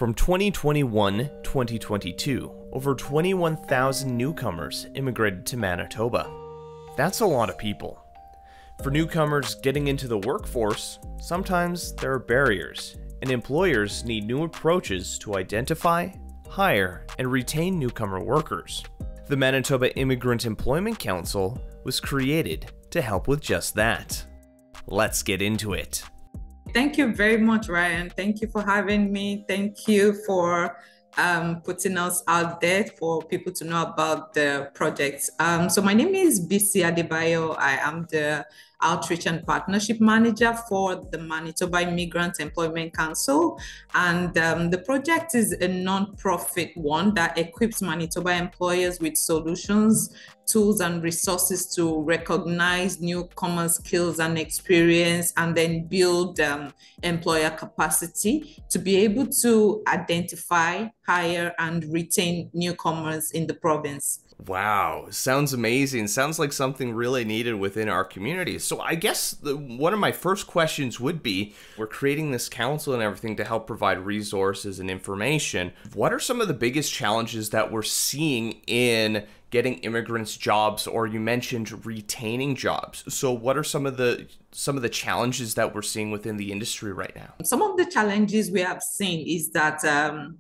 From 2021-2022, over 21,000 newcomers immigrated to Manitoba. That's a lot of people. For newcomers getting into the workforce, sometimes there are barriers, and employers need new approaches to identify, hire, and retain newcomer workers. The Manitoba Immigrant Employment Council was created to help with just that. Let's get into it. Thank you very much, Ryan. Thank you for having me. Thank you for putting us out there for people to know about the project. So my name is Bisi Adebayo. I am the Outreach and Partnership Manager for the Manitoba Immigrant Employment Council. And the project is a non-profit one that equips Manitoba employers with solutions, tools, and resources to recognize newcomer skills and experience, and then build employer capacity to be able to identify, hire, and retain newcomers in the province. Wow, sounds amazing. Sounds like something really needed within our community. So I guess one of my first questions would be, we're creating this council and everything to help provide resources and information. What are some of the biggest challenges that we're seeing in getting immigrants jobs, or you mentioned retaining jobs? So what are some of the challenges that we're seeing within the industry right now? Some of the challenges we have seen is that a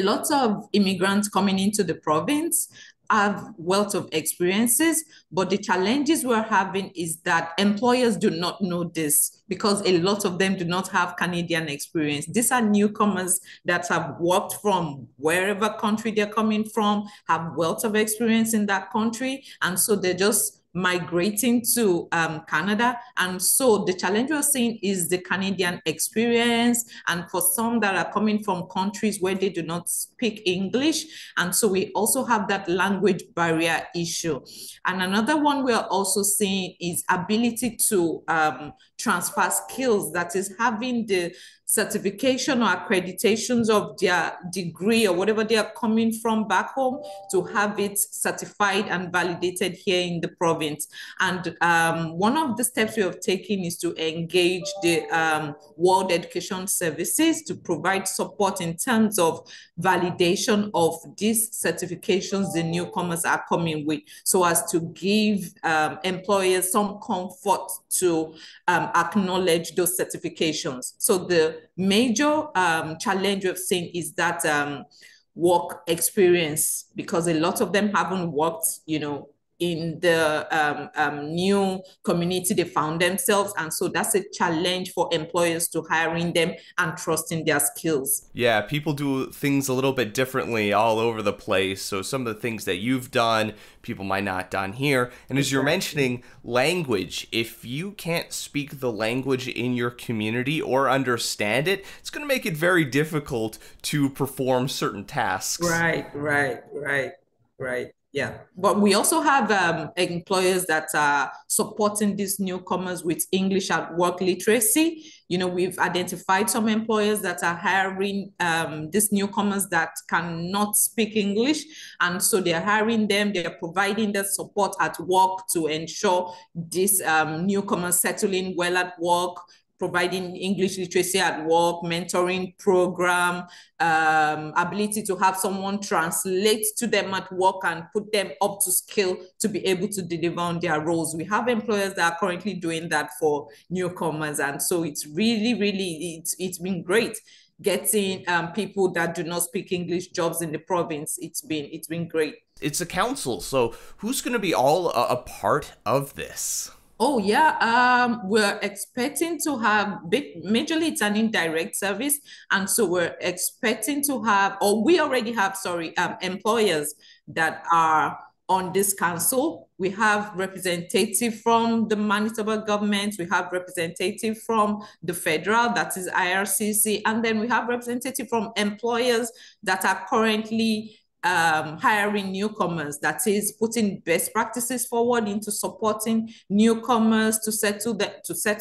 lot of immigrants coming into the province have wealth of experiences, but the challenges we're having is that employers do not know this because a lot of them do not have Canadian experience. These are newcomers that have worked from wherever country they're coming from, have wealth of experience in that country, and so they're just migrating to Canada. And so the challenge we're seeing is the Canadian experience, and for some that are coming from countries where they do not speak English. And so we also have that language barrier issue. And another one we're also seeing is ability to transfer skills, that is having the certification or accreditations of their degree or whatever they are coming from back home, to have it certified and validated here in the province. And one of the steps we have taken is to engage the World Education Services to provide support in terms of validation of these certifications the newcomers are coming with, so as to give employers some comfort to acknowledge those certifications. So the major challenge we've seen is that work experience, because a lot of them haven't worked, in the new community they found themselves. And so that's a challenge for employers to hiring them and trusting their skills. Yeah, people do things a little bit differently all over the place. So some of the things that you've done, people might not done here. And as you're mentioning, language, if you can't speak the language in your community or understand it, it's going to make it very difficult to perform certain tasks. Right. Yeah, but we also have employers that are supporting these newcomers with English at work literacy. We've identified some employers that are hiring these newcomers that cannot speak English. And so they're hiring them, they're providing the support at work to ensure these newcomers settling well at work, providing English literacy at work, mentoring program, ability to have someone translate to them at work and put them up to skill to be able to deliver on their roles. We have employers that are currently doing that for newcomers. And so it's really, it's been great getting people that do not speak English jobs in the province. It's been great. It's a council, so who's going to be all a part of this? Oh, yeah. We're expecting to have majorly it's an indirect service. And so we're expecting to have, or we already have, employers that are on this council. We have representative from the Manitoba government. We have representative from the federal, that is IRCC. And then we have representative from employers that are currently hiring newcomers, that is putting best practices forward into supporting newcomers to settle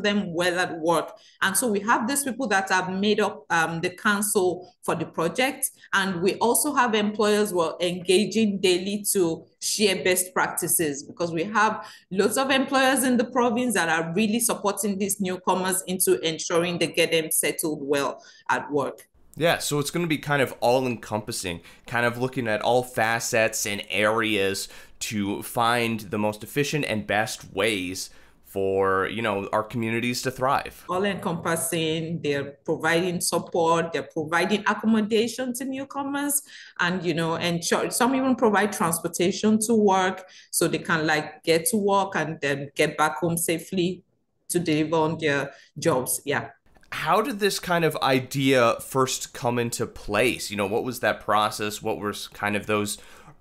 them well at work. And so we have these people that have made up the council for the project. And we also have employers who are engaging daily to share best practices, because we have lots of employers in the province that are really supporting these newcomers into ensuring they get them settled well at work. Yeah, so it's going to be kind of all encompassing, kind of looking at all facets and areas to find the most efficient and best ways for, our communities to thrive. All encompassing, they're providing support, they're providing accommodation to newcomers, and and some even provide transportation to work so they can like get to work and then get back home safely to deliver on their jobs. Yeah. How did this kind of idea first come into place? What was that process? What were kind of those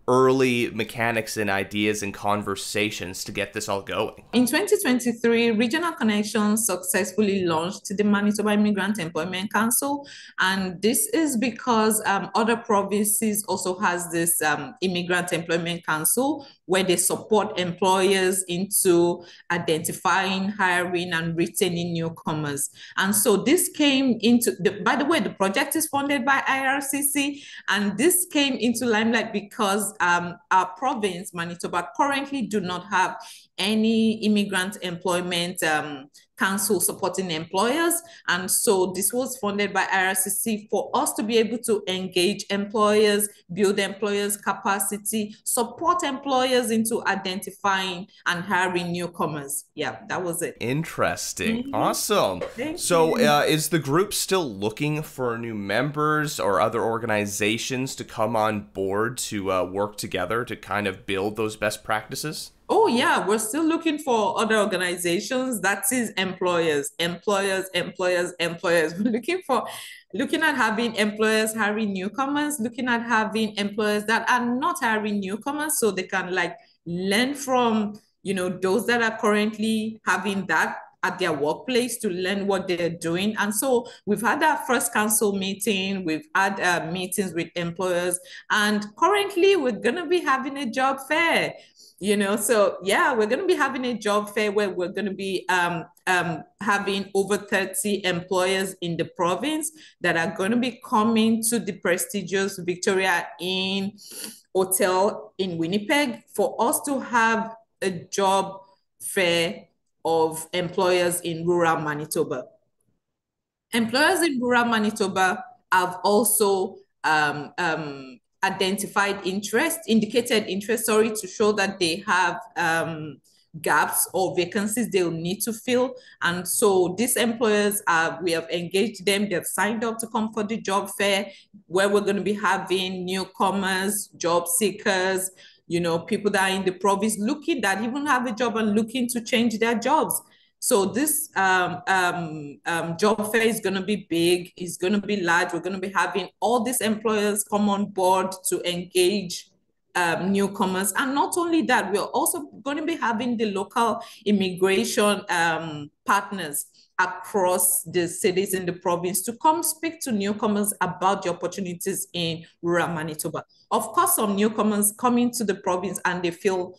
early mechanics and ideas and conversations to get this all going? In 2023, Regional Connections successfully launched the Manitoba Immigrant Employment Council, and this is because other provinces also has this Immigrant Employment Council where they support employers into identifying, hiring, and retaining newcomers. And so this came into, by the way, the project is funded by IRCC, and this came into limelight because our province, Manitoba, currently do not have any immigrant employment council supporting employers. And so this was funded by IRCC for us to be able to engage employers, build employers' capacity, support employers into identifying and hiring newcomers. Yeah, that was it. Interesting. Mm-hmm. Awesome. Is the group still looking for new members or other organizations to come on board to work together to kind of build those best practices? Oh, yeah, we're still looking for other organizations. That is employers. We're looking at having employers hiring newcomers, looking at having employers that are not hiring newcomers so they can like learn from, those that are currently having that at their workplace to learn what they're doing. And so we've had our first council meeting, we've had meetings with employers, and currently we're going to be having a job fair. So yeah, we're going to be having a job fair where we're going to be having over 30 employers in the province that are going to be coming to the prestigious Victoria Inn Hotel in Winnipeg for us to have a job fair of employers in rural Manitoba. Employers in rural Manitoba have also indicated interest, to show that they have gaps or vacancies they'll need to fill. And so these employers, we have engaged them, they've signed up to come for the job fair where we're going to be having newcomers, job seekers, people that are in the province that even have a job and looking to change their jobs. So this job fair is going to be big, it's going to be large. We're going to be having all these employers come on board to engage newcomers. And not only that, we're also going to be having the local immigration partners across the cities in the province to come speak to newcomers about the opportunities in rural Manitoba. Of course, some newcomers come into the province and they feel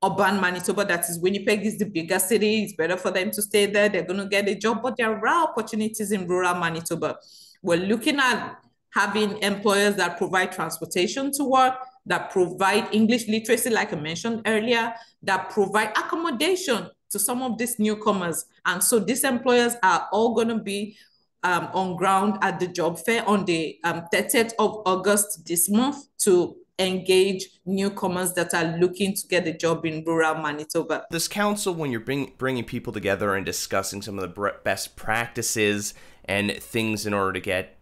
urban Manitoba, that is Winnipeg, is the bigger city. It's better for them to stay there. They're going to get a job, but there are opportunities in rural Manitoba. We're looking at having employers that provide transportation to work, that provide English literacy, like I mentioned earlier, that provide accommodation to some of these newcomers. And so these employers are all going to be on ground at the job fair on the 30th of August this month to engage newcomers that are looking to get a job in rural Manitoba. This council, when you're bringing people together and discussing some of the best practices and things in order to get,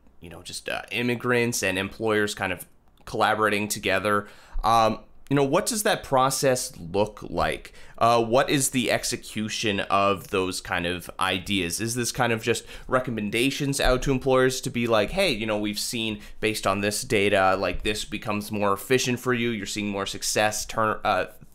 immigrants and employers kind of collaborating together, what does that process look like? What is the execution of those kind of ideas? Is this kind of just recommendations out to employers to be like, hey, we've seen based on this data, like this becomes more efficient for you, you're seeing more success,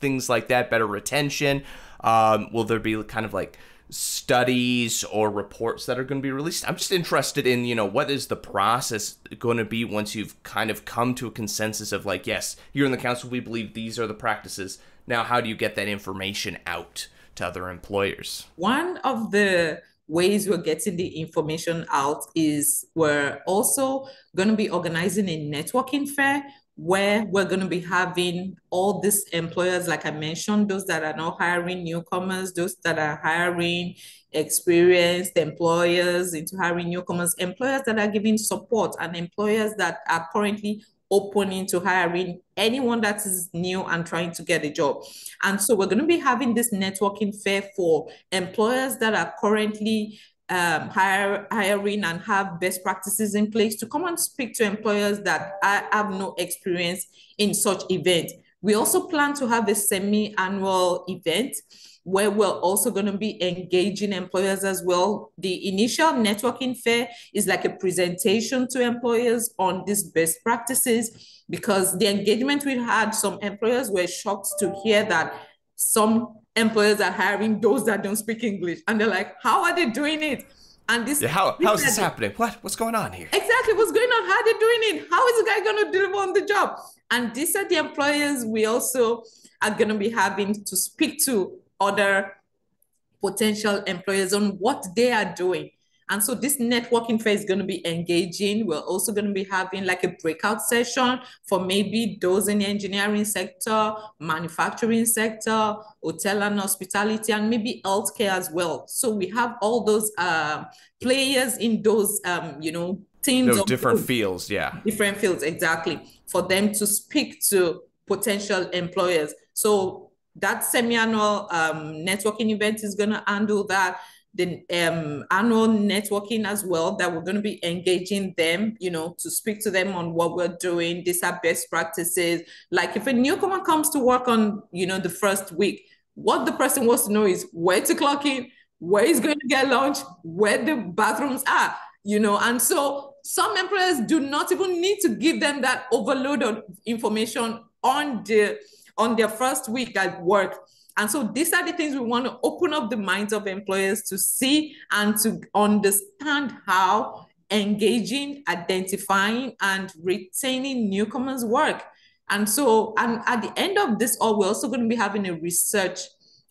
things like that, better retention? Will there be kind of like studies or reports that are going to be released? I'm just interested in, what is the process going to be once you've kind of come to a consensus of like, yes, here in the council, we believe these are the practices. Now, how do you get that information out to other employers? One of the ways we're getting the information out is we're also going to be organizing a networking fair where we're going to be having all these employers, like I mentioned, those that are not hiring newcomers, those that are hiring experienced employers into hiring newcomers, employers that are giving support, and employers that are currently open into hiring anyone that is new and trying to get a job. And so we're going to be having this networking fair for employers that are currently hiring and have best practices in place to come and speak to employers that have no experience in such events. We also plan to have a semi-annual event where we're also going to be engaging employers as well. The initial networking fair is like a presentation to employers on these best practices, because the engagement we had, some employers were shocked to hear that some employers are hiring those that don't speak English. And they're like, how are they doing it? And this, yeah, how is this happening? What's going on here? Exactly, what's going on? How are they doing it? How is the guy going to deliver on the job? And these are the employers we also are going to be having to speak to other potential employers on what they are doing. And so this networking fair is going to be engaging. We're also going to be having like a breakout session for maybe those in the engineering sector, manufacturing sector, hotel and hospitality, and maybe healthcare as well. So we have all those players in those, teams. Those different fields, yeah. Different fields, exactly, for them to speak to potential employers. So that semi-annual networking event is going to handle that. The annual networking as well, that we're going to be engaging them, to speak to them on what we're doing. These are best practices. Like if a newcomer comes to work on, the first week, what the person wants to know is where to clock in, where he's going to get lunch, where the bathrooms are, and so some employers do not even need to give them that overload of information on their first week at work. And so these are the things we want to open up the minds of employers to see and to understand how engaging, identifying, and retaining newcomers work. And so, and at the end of this all, we're also going to be having a research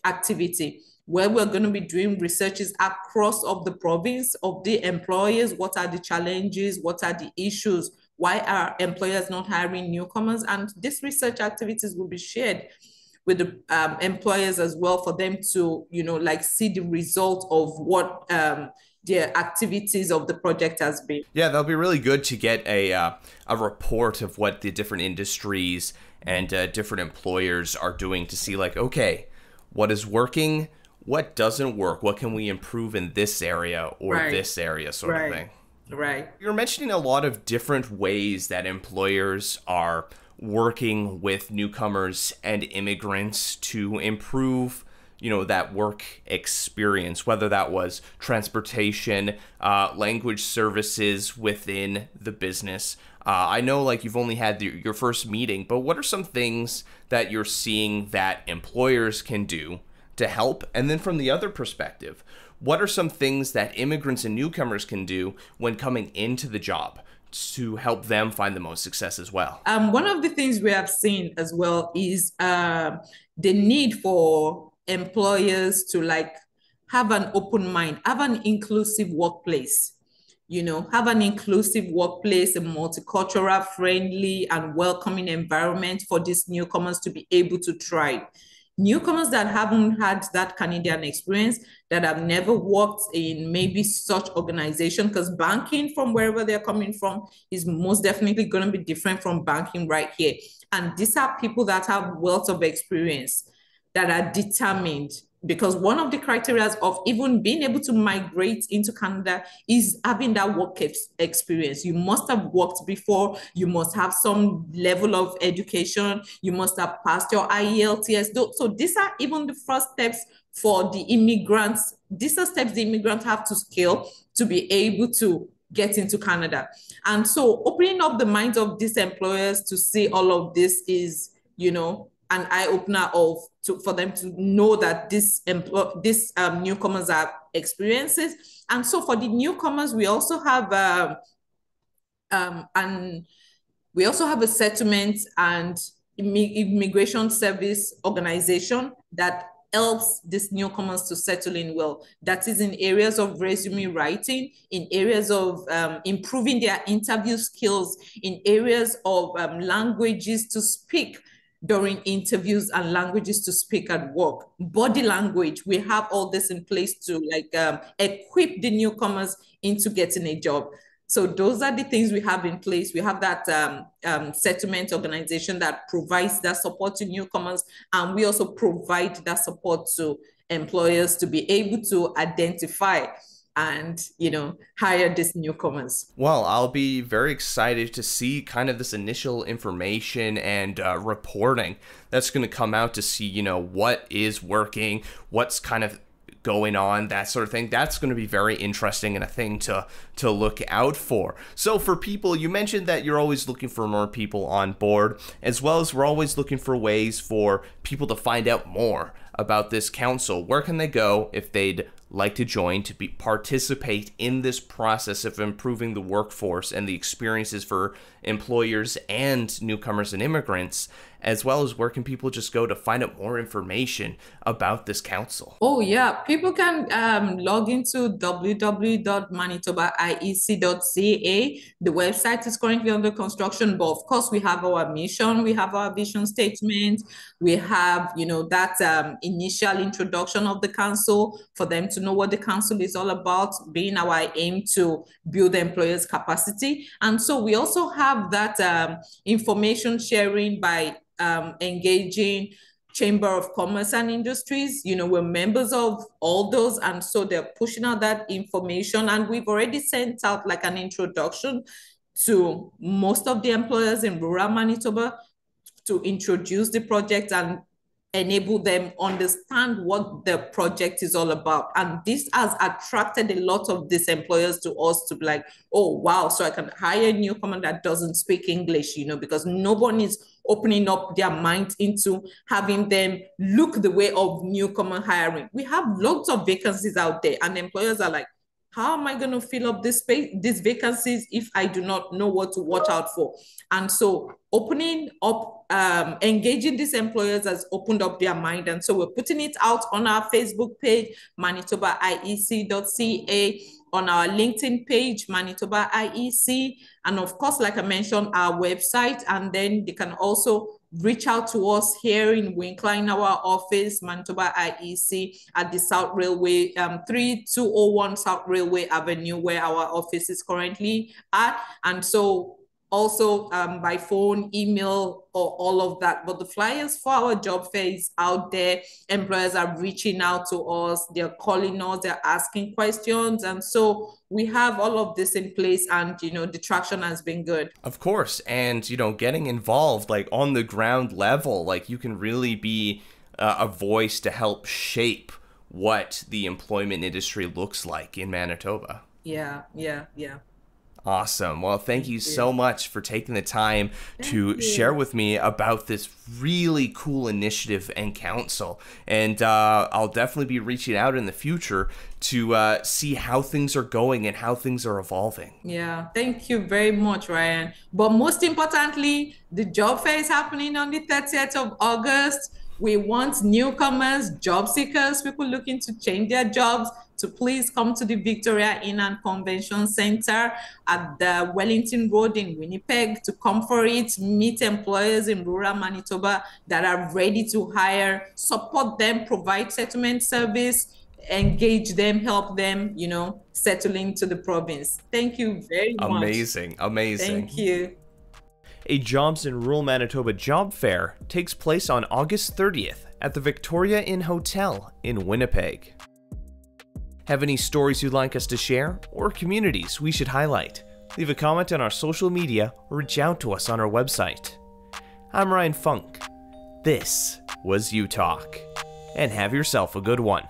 activity where we're going to be doing researches across of the province of the employers. What are the challenges? What are the issues? Why are employers not hiring newcomers? And these research activities will be shared with the employers as well, for them to, see the result of what their activities of the project has been. Yeah, that'll be really good to get a report of what the different industries and different employers are doing, to see like, okay, what is working, what doesn't work, what can we improve in this area or this area, sort of thing. Right. You're mentioning a lot of different ways that employers are working with newcomers and immigrants to improve, that work experience, whether that was transportation, language services within the business. I know like you've only had your first meeting, but what are some things that you're seeing that employers can do to help? And then from the other perspective, what are some things that immigrants and newcomers can do when coming into the job to help them find the most success as well? One of the things we have seen as well is the need for employers to have an open mind, have an inclusive workplace, have an inclusive workplace, a multicultural, friendly, and welcoming environment for these newcomers to be able to thrive. Newcomers that haven't had that Canadian experience, that have never worked in maybe such organization, because banking from wherever they're coming from is most definitely going to be different from banking right here. And these are people that have wealth of experience, that are determined, because one of the criteria of even being able to migrate into Canada is having that work experience. You must have worked before, you must have some level of education, you must have passed your IELTS. So these are even the first steps for the immigrants. These are steps the immigrants have to scale to be able to get into Canada. And so opening up the minds of these employers to see all of this is, an eye-opener for them to know that these newcomers have experiences. And so for the newcomers, we also have a settlement and immigration service organization that helps these newcomers to settle in well. That is in areas of resume writing, in areas of improving their interview skills, in areas of languages to speak during interviews and languages to speak at work. Body language, we have all this in place to equip the newcomers into getting a job. So those are the things we have in place. We have that settlement organization that provides that support to newcomers, and we also provide that support to employers to be able to identify and, hire these newcomers. Well, I'll be very excited to see kind of this initial information and reporting that's going to come out to see, what is working, what's kind of going on, that sort of thing. That's going to be very interesting and a thing to look out for. So for people, you mentioned that you're always looking for more people on board, as well as we're always looking for ways for people to find out more about this council. Where can they go if they'd like to join to participate in this process of improving the workforce and the experiences for employers and newcomers and immigrants, as well as where can people just go to find out more information about this council? Oh yeah, people can log into www.manitobaiec.ca. The website is currently under construction, but of course we have our mission, we have our vision statement, we have that initial introduction of the council for them to know what the council is all about, being our aim to build employers' capacity. And so we also have that information sharing by engaging Chamber of Commerce and Industries. We're members of all those, and so they're pushing out that information, and we've already sent out like an introduction to most of the employers in rural Manitoba to introduce the project and enable them understand what the project is all about. And this has attracted a lot of these employers to us to be like, oh, wow, so I can hire a newcomer that doesn't speak English, because no one is opening up their mind into having them look the way of newcomer hiring. We have lots of vacancies out there, and employers are like, how am I going to fill up these vacancies if I do not know what to watch out for? And so opening up, engaging these employers has opened up their mind. And so we're putting it out on our Facebook page, manitobaiec.ca, on our LinkedIn page, Manitoba IEC, and of course, like I mentioned, our website. And then they can also reach out to us here in Winkler in our office, Manitoba IEC, at the South Railway, 3201 South Railway Avenue, where our office is currently at. And so also by phone, email, or all of that. But the flyers for our job fair is out there. Employers are reaching out to us. They're calling us. They're asking questions. And so we have all of this in place, and, the traction has been good. Of course. And, getting involved, like on the ground level, like you can really be a voice to help shape what the employment industry looks like in Manitoba. Yeah. Awesome. Well, thank you so much for taking the time to share with me about this really cool initiative and council. And I'll definitely be reaching out in the future to see how things are going and how things are evolving. Yeah, thank you very much, Ryan. But most importantly, the job fair is happening on the 30th of August. We want newcomers, job seekers, people looking to change their jobs, to please come to the Victoria Inn and Convention Center at the Wellington Road in Winnipeg to come for it, meet employers in rural Manitoba that are ready to hire, support them, provide settlement service, engage them, help them, settle into the province. Thank you very much. Amazing. Thank you. A Jobs in Rural Manitoba job fair takes place on August 30th at the Victoria Inn Hotel in Winnipeg. Have any stories you'd like us to share, or communities we should highlight? Leave a comment on our social media or reach out to us on our website. I'm Ryan Funk. This was You Talk, and have yourself a good one.